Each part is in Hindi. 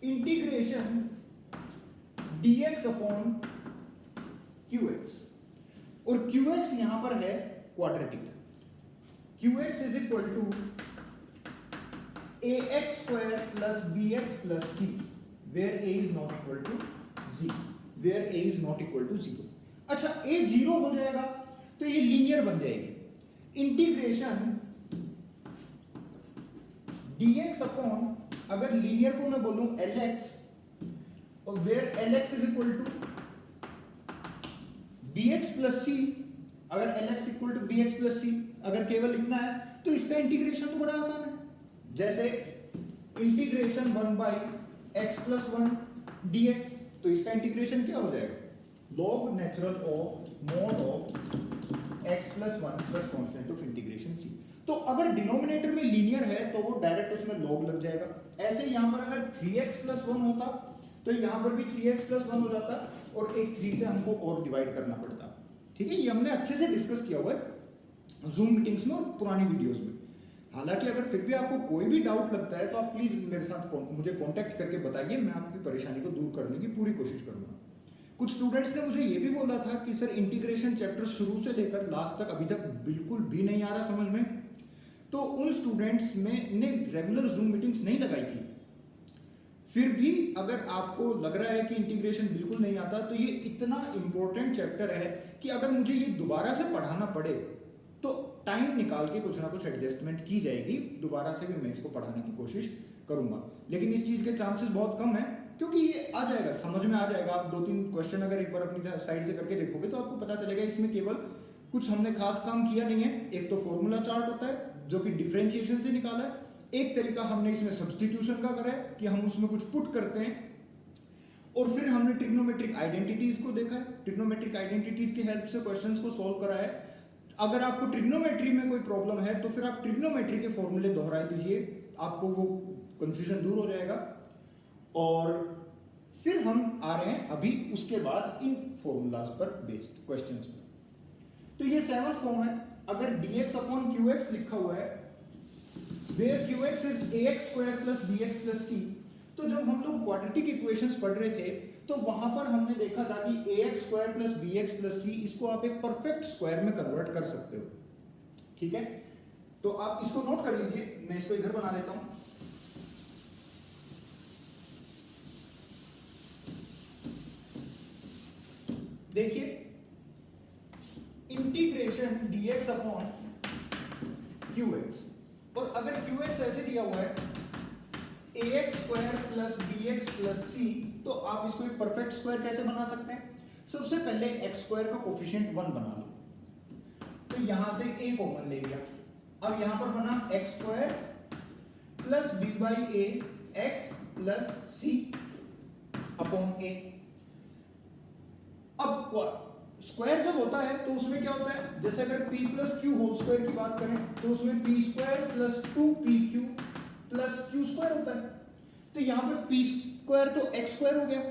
इंटीग्रेशन dx अपॉन qx, और qx यहां पर है quadratic, qx is equal to ax square plus bx plus c, where a is not equal to z, where a is not equal to 0। अच्छा, a 0 हो जाएगा तो ये लीनियर बन जाएगी। इंटीग्रेशन dx अपॉन, अगर लीनियर को मैं बोलूं lx, और where lx is equal to bx plus c, अगर lx equal to bx plus c अगर केवल लिखना है तो इसका इंटीग्रेशन तो बड़ा आसान है। जैसे integration 1 by x plus 1 dx, तो इसका इंटीग्रेशन क्या हो जाएगा, log natural of mod of x plus 1 plus constant of integration c। तो अगर डिनोमिनेटर में लीनियर है तो वो डायरेक्ट उसमें log लग जाएगा। ऐसे यहां पर अगर 3x प्लस 1 होता तो यहां पर भी 3x प्लस 1 हो जाता, और एक 3 से हमको और डिवाइड करना पड़ता। ठीक है, ये हमने अच्छे से डिस्कस किया हुआ है जूम मीटिंग्स में और पुरानी वीडियोस में। हालांकि अगर फिर भी आपको कोई भी डाउट लगता है तो आप प्लीज मेरे साथ मुझे कांटेक्ट करके बताइए, मैं आपकी परेशानी को दूर करने की पूरी कोशिश करूंगा। कुछ स्टूडेंट्स ने मुझे ये भी बोला था कि सर इंटीग्रेशन चैप्टर शुरू से लेकर लास्ट तक अभी तक बिल्कुल भी नहीं आ रहा समझ में, तो उन स्टूडेंट्स में ने रेगुलर जूम मीटिंग्स नहीं लगाई थी। फिर भी अगर आपको लग रहा है कि इंटीग्रेशन बिल्कुल नहीं आता, तो ये इतना इंपॉर्टेंट चैप्टर है कि अगर मुझे ये दोबारा से पढ़ाना पड़े तो टाइम निकाल के कुछ ना कुछ एडजस्टमेंट की जाएगी, दोबारा से भी मैं इसको पढ़ाने की कोशिश करूंगा। लेकिन इस चीज के चांसेस बहुत कम है, क्योंकि ये आ जाएगा, समझ में आ जाएगा। आप 2-3 क्वेश्चन अगर एक बार अपनी साइड से करके देखोगे तो आपको पता चलेगा इसमें केवल कुछ हमने खास काम किया नहीं है। एक तो फॉर्मूला चार्ट होता है जो कि डिफरेंशिएशन से निकाला है, एक तरीका हमने इसमें सब्स्टिट्यूशन का करा है कि हम उसमें कुछ पुट करते हैं, और फिर हमने ट्रिग्नोमेट्रिक आइडेंटिटीज को देखा है, ट्रिग्नोमेट्रिक आइडेंटिटीज की हेल्प से क्वेश्चंस को सॉल्व करा है। अगर आपको ट्रिग्नोमेट्री में कोई प्रॉब्लम है तो फिर आप ट्रिग्नोमेट्री के फॉर्मूले दोहरा दीजिए, आपको वो कंफ्यूजन दूर हो जाएगा। और फिर हम आ रहे हैं अभी उसके बाद इन फॉर्मूलाज पर बेस्ड क्वेश्चंस पर। तो ये 7th फॉर्म है। अगर dx अपॉन qx लिखा हुआ है, where qx is ax square plus bx plus c, तो जब हम लोग क्वाड्रेटिक इक्वेशंस पढ़ रहे थे तो वहां पर हमने देखा था कि ax square plus bx plus c, इसको आप एक परफेक्ट स्क्वायर में कन्वर्ट कर सकते हो। ठीक है, तो आप इसको नोट कर लीजिए, मैं इसको इधर बना लेता हूं। देखिए, इंटीग्रेशन dx अपॉन qx, और अगर qx ऐसे दिया हुआ है ax square plus bx plus c, तो आप इसको एक परफेक्ट स्क्वायर कैसे बना सकते हैं? सबसे पहले x स्क्वायर का कोफिशिएंट 1 बना लो, तो यहां से a कॉमन ले लिया। अब यहां पर बना x square plus b by a x plus c upon a। अब स्क्वायर जब होता है तो उसमें क्या होता है, जैसे अगर p plus Q whole square की बात करें तो उसमें p square plus 2pq plus q square होता है। तो यहां पर p स्क्वायर तो x स्क्वायर हो गया,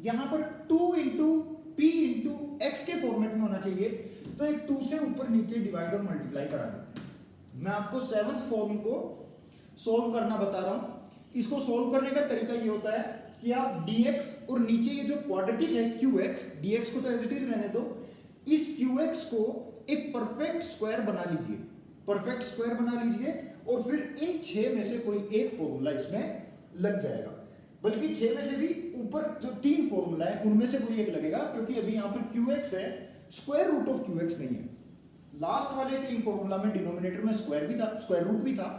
यहां पर 2 इंटू p इंटू x के फॉर्मेट में होना चाहिए, तो एक 2 से ऊपर नीचे डिवाइड और मल्टीप्लाई करा देते हैं। मैं आपको 7th फॉर्म को सोल्व करना बता रहा हूं। इसको सोल्व करने का तरीका ये होता है कि आप dx और नीचे ये जो क्वाड्रेटिक है qx, dx को तो एज इट इज रहने दो, इस qx को एक परफेक्ट स्क्वायर बना लीजिए, परफेक्ट स्क्वायर बना लीजिए, और फिर इन 6 में से कोई एक फॉर्मूला इसमें लग जाएगा। बल्कि 6 में से भी ऊपर जो 3 फॉर्मूला है उनमें से कोई एक लगेगा, क्योंकि अभी यहां पर qx है, स्क्वायर रूट ऑफ qx नहीं है। लास्ट वाले 3 फॉर्मूला में डिनोमिनेटर में स्क्वायर भी था, स्क्वायर रूट भी था।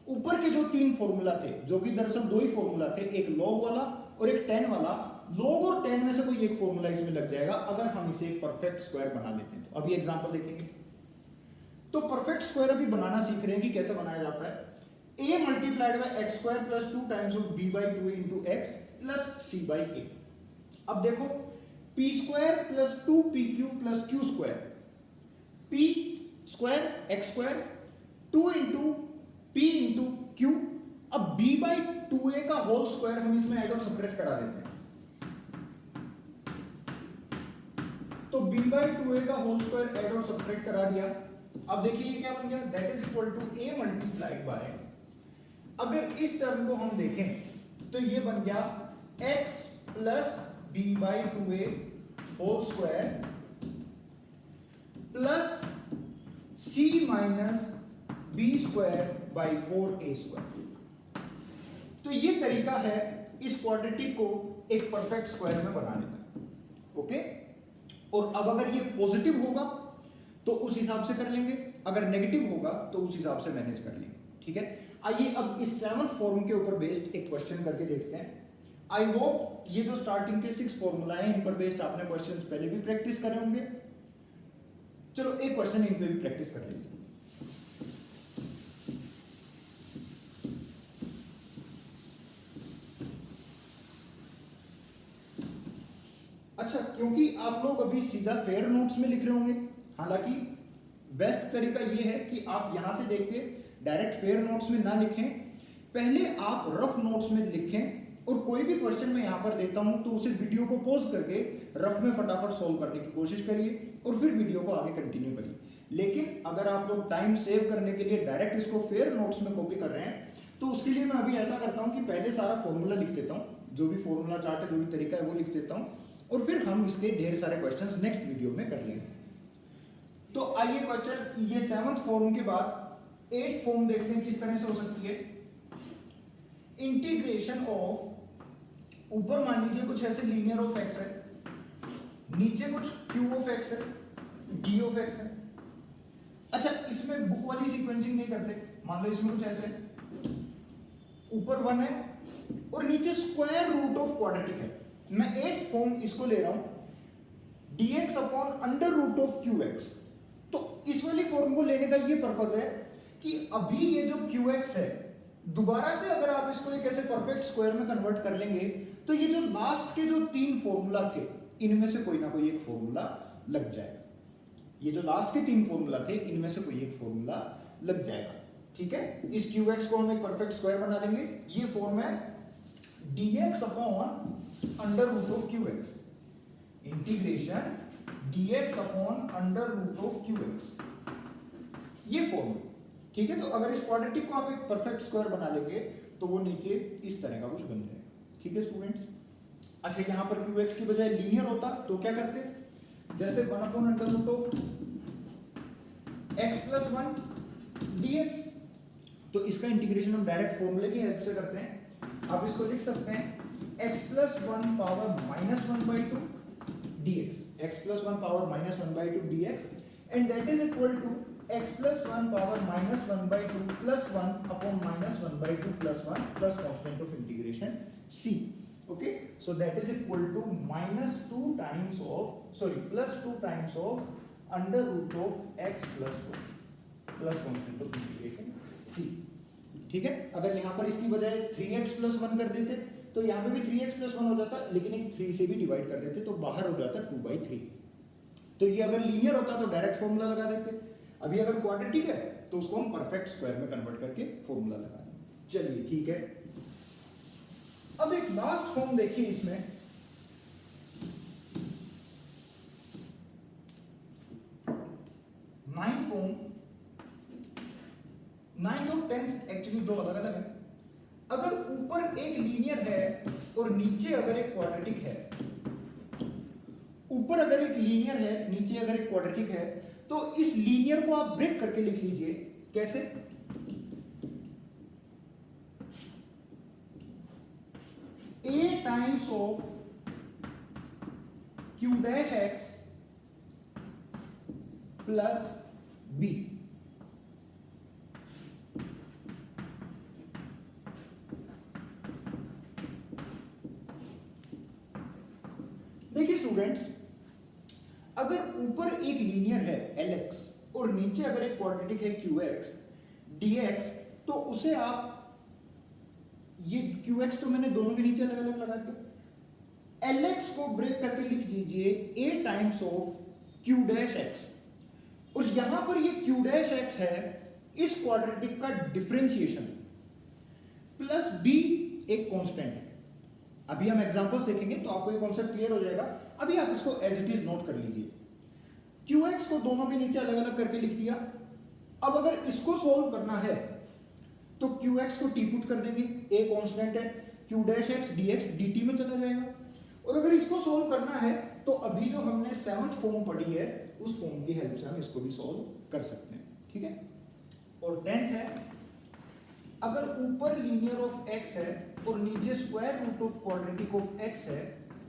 ऊपर के जो 3 फॉर्मूला थे, जो कि दरअसल 2 ही फॉर्मूला थे, एक log वाला और एक tan वाला, log और tan में से कोई एक फॉर्मूला इसमें लग जाएगा अगर हम इसे एक परफेक्ट स्क्वायर बना लेते हैं। तो अभी एग्जांपल देखेंगे। तो परफेक्ट स्क्वायर अभी बनाना सीख रहे हैं कि कैसे बनाया जाता है। a multiplied bye x square plus 2 times of b by 2 into x plus c by a। अब देखो, p square plus 2pq plus q square, p square x square 2 into p into q। अब b बाई 2a का होल स्क्वायर हम इसमें ऐड और सब्ट्रैक्ट करा देते हैं, तो b बाई 2a का होल स्क्वायर ऐड और सब्ट्रैक्ट करा दिया। अब देखिए ये क्या बन गया, that is equal to a multiplied by, अगर इस टर्म को हम देखें तो ये बन गया x plus B by 2a whole square plus c minus B square by 4a square. तो ये तरीका है इस क्वाड्रेटिक को एक परफेक्ट स्क्वायर में बनाने का। ओके, और अब अगर ये पॉजिटिव होगा तो उस हिसाब से कर लेंगे, अगर नेगेटिव होगा तो उस हिसाब से मैनेज कर लेंगे। ठीक है, आइए अब इस 7th फॉर्म के ऊपर बेस्ड एक क्वेश्चन करके देखते हैं। आई होप ये जो स्टार्टिंग के 6 फॉर्मूला हैं इन पर बेस्ड आपने क्वेश्चंस पहले भी प्रैक्टिस करे होंगे। चलो एक क्वेश्चन इन पे भी प्रैक्टिस कर लेते हैं। अच्छा, क्योंकि आप लोग अभी सीधा फेयर नोट्स में लिख रहे होंगे, हालांकि बेस्ट तरीका ये है कि आप यहां से देख के डायरेक्ट फेयर नोट्स में ना लिखें, पहले आप रफ नोट्स में लिखें और कोई भी क्वेश्चन मैं यहां पर देता हूं तो उसे वीडियो को पॉज करके रफ में फटाफट सॉल्व करने की कोशिश करिए और फिर वीडियो को आगे कंटिन्यू करिए। लेकिन अगर आप लोग टाइम सेव करने के लिए डायरेक्ट इसको फेयर नोट्स में कॉपी कर रहे हैं तो उसके लिए मैं अभी ऐसा करता हूं कि पहले सारा फॉर्मूला लिख देता हूं, जो भी फॉर्मूला चार्ट है, जो भी तरीका है वो लिख देता हूं और फिर हम इसके ढेर सारे क्वेश्चंस नेक्स्ट वीडियो में कर लेंगे। तो आइए क्वेश्चन ये 7th फॉर्म के बाद 8th फॉर्म देखते हैं किस तरह से हो सकती है। इंटीग्रेशन ऑफ, ऊपर मान लीजिए कुछ ऐसे लीनियर ऑफ एक्स है, नीचे कुछ क्यू ऑफ एक्स है, डी ऑफ एक्स है। अच्छा, इसमें बुक वाली सीक्वेंसिंग नहीं करते, मान लो इसमें कुछ ऐसे है, ऊपर 1 है और नीचे स्क्वायर रूट ऑफ क्वाड्रेटिक है। मैं 8th फॉर्म इसको ले रहा हूं dx upon under root of qx। तो इस वाली फॉर्म को लेने का ये पर्पस है कि अभी ये जो qx है दोबारा से अगर आप इसको एक ऐसे परफेक्ट स्क्वायर में कन्वर्ट कर लेंगे तो ये जो लास्ट के जो 3 फॉर्मूला थे इनमें से कोई ना कोई एक फॉर्मूला लग जाएगा। ये जो लास्ट के 3 फॉर्मूला थे इनमें से कोई एक फॉर्मूला लग जाएगा। ठीक है, इस qx को हम एक परफेक्ट स्क्वायर बना लेंगे। ये फॉर्म है dx upon under root of qx, integration dx upon under root of qx, ये फॉर्म। ठीक है, तो अगर इस क्वाड्रेटिक को आप एक परफेक्ट स्क्वायर बना लेंगे तो वो नीचे इस तरह का कुछ बन जाएगा। ठीक है स्टूडेंट्स, अच्छा यहां पर qx की बजाय लीनियर होता तो क्या करते, जैसे 1 upon under root of x plus 1 dx, तो इसका इंटीग्रेशन हम डायरेक्ट फॉर्मूले की हेल्प से करते हैं। आप इसको लिख सकते हैं x plus 1 power minus 1/2 dx, x plus 1 power minus 1/2 dx, and that is equal to x plus 1 power minus 1/2 plus 1 upon minus 1/2 plus 1 plus constant of integration c। Okay, so that is equal to minus 2 times of, sorry plus 2 times of under root of x plus 1 plus constant of integration c। ठीक है, अगर यहां पर इसकी बजाय 3x प्लस 1 कर देते तो यहां पे भी 3x प्लस 1 हो जाता, लेकिन एक 3 से भी डिवाइड कर देते तो बाहर हो जाता 2/3। तो ये अगर लीनियर होता तो डायरेक्ट फॉर्मूला लगा देते, अभी अगर क्वाड्रेटिक है तो उसको हम परफेक्ट स्क्वायर में कन्वर्ट करके फॉर्मूला लगा देंगे। चलिए ठीक है, अब एक लास्ट फॉर्म देखिए इसमें, नाइन्थ फॉर्म, 9th और 10th एक्चुअली दो अलग अलग है। अगर ऊपर एक लीनियर है और नीचे अगर एक क्वाड्रेटिक है, ऊपर अगर एक लीनियर है नीचे अगर एक क्वाड्रेटिक है, तो इस लीनियर को आप ब्रेक करके लिख लीजिए। कैसे, a times of q dash x plus b। देखिए स्टूडेंट्स, अगर ऊपर एक लीनियर है Lx और नीचे अगर एक क्वाड्रेटिक है Qx dx, तो उसे आप, ये Qx तो मैंने दोनों के नीचे अलग अलग लगा दिया, Lx को ब्रेक करके लिख दीजिए a times of Q dash x, और यहां पर ये Q डैश x है इस क्वाड्रेटिक का डिफरेंशिएशन प्लस b एक कांस्टेंट है। अभी हम एग्जांपल्स देखेंगे तो आपको ये कॉन्सेप्ट क्लियर हो जाएगा। अभी आप इसको एज इट इज नोट कर लीजिए। qx को दोनों के नीचे अलग अलग करके लिख दिया। अब अगर इसको सॉल्व करना है तो qx को टी पुट कर देंगे, a कांस्टेंट है, Q dash x D x D T में चला जाएगा। और अगर इसको सोल्व करना है तो अभी जो हमने 7th फॉर्म पढ़ी है उस फॉर्म की हेल्प से हम इसको भी सोल्व कर सकते हैं, ठीक है। और 10th है, अगर ऊपर लीनियर ऑफ x है और नीचे square root of quadratic of x है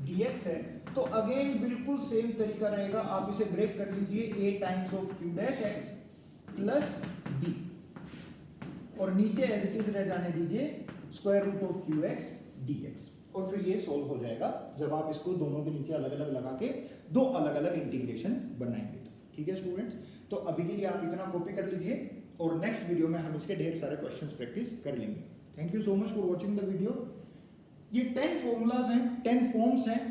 dx है, तो अगेन बिल्कुल सेम तरीका रहेगा, आप इसे ब्रेक कर लीजिए a times of q dash x plus d, और नीचे एज इट इज रह जाने दीजिए square root of qx dx, और फिर ये सोल्व हो जाएगा जब आप इसको दोनों के नीचे अलग अलग लगा के दो अलग अलग इंटीग्रेशन बनाएंगे तो, ठीक है स्टूडेंट्स। तो अभी के लिए आप इतना कॉपी कर लीजिए और नेक्स्ट वीडियो में हम इसके ढेर सारे क्वेश्चंस प्रैक्टिस कर लेंगे। Thank you so much for watching the video. ये 10 फॉर्मूलाज हैं, 10 फॉर्म्स हैं,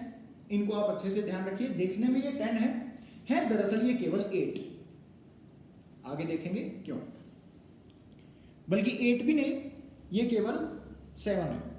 इनको आप अच्छे से ध्यान रखिए। देखने में ये 10 है दरअसल ये केवल 8, आगे देखेंगे क्यों, बल्कि 8 भी नहीं, ये केवल 7 है।